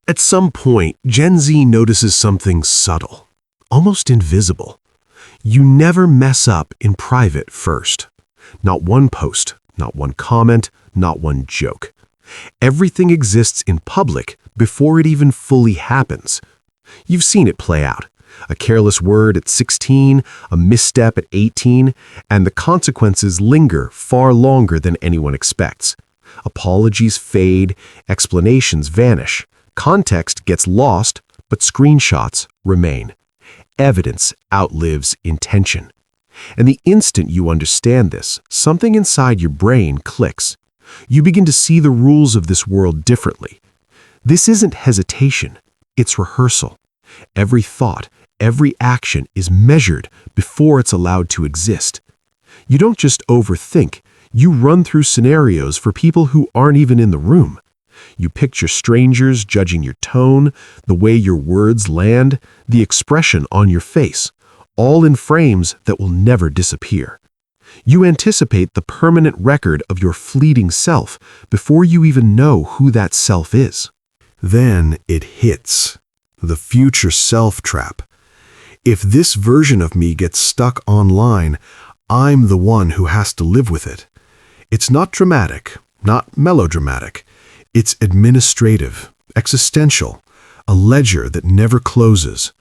At some point, Gen Z notices something subtle, almost invisible. You never mess up in private first. Not one post, not one comment, not one joke. Everything exists in public before it even fully happens. You've seen it play out. A careless word at 16, a misstep at 18, and the consequences linger far longer than anyone expects. Apologies fade, explanations vanish, context gets lost, but screenshots remain. Evidence outlives intention. And the instant you understand this, something inside your brain clicks. You begin to see the rules of this world differently. This isn't hesitation, it's rehearsal. Every thought, every action is measured before it's allowed to exist. You don't just overthink, you run through scenarios for people who aren't even in the room. You picture strangers judging your tone, the way your words land, the expression on your face, all in frames that will never disappear. You anticipate the permanent record of your fleeting self before you even know who that self is. Then it hits. The future self trap. If this version of me gets stuck online, I'm the one who has to live with it. It's not dramatic, not melodramatic. It's administrative, existential, a ledger that never closes.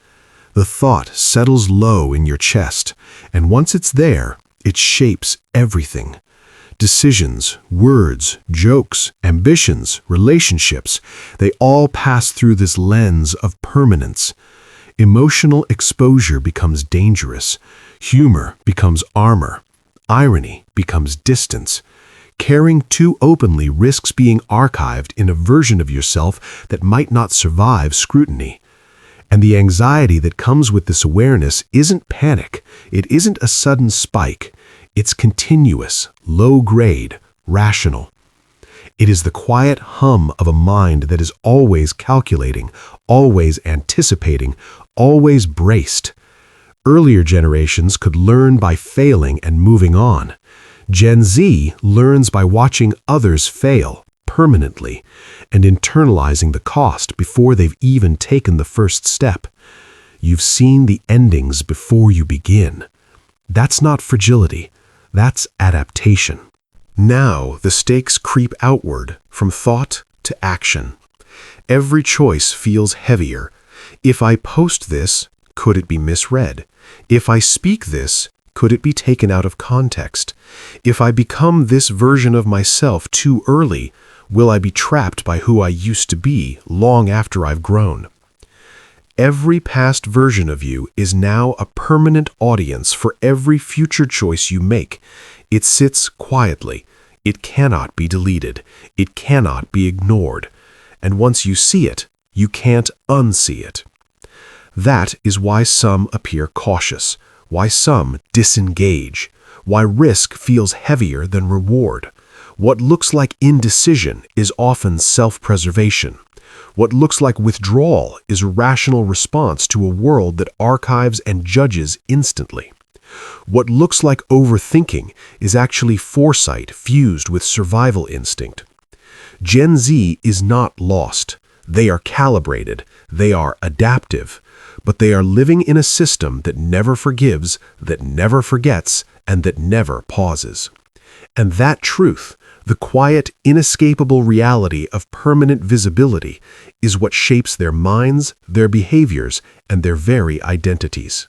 The thought settles low in your chest, and once it's there, it shapes everything. Decisions, words, jokes, ambitions, relationships, they all pass through this lens of permanence. Emotional exposure becomes dangerous. Humor becomes armor. Irony becomes distance. Caring too openly risks being archived in a version of yourself that might not survive scrutiny. And the anxiety that comes with this awareness isn't panic. It isn't a sudden spike. It's continuous, low-grade, rational. It is the quiet hum of a mind that is always calculating, always anticipating, always braced. Earlier generations could learn by failing and moving on. Gen Z learns by watching others fail permanently and internalizing the cost before they've even taken the first step. You've seen the endings before you begin. That's not fragility. That's adaptation. Now the stakes creep outward from thought to action. Every choice feels heavier. If I post this, could it be misread? If I speak this, could it be taken out of context? If I become this version of myself too early, will I be trapped by who I used to be long after I've grown? Every past version of you is now a permanent audience for every future choice you make. It sits quietly. It cannot be deleted. It cannot be ignored. And once you see it, you can't unsee it. That is why some appear cautious, why some disengage, why risk feels heavier than reward. What looks like indecision is often self-preservation. What looks like withdrawal is a rational response to a world that archives and judges instantly. What looks like overthinking is actually foresight fused with survival instinct. Gen Z is not lost. They are calibrated. They are adaptive. But they are living in a system that never forgives, that never forgets, and that never pauses. And that truth, the quiet, inescapable reality of permanent visibility, is what shapes their minds, their behaviors, and their very identities.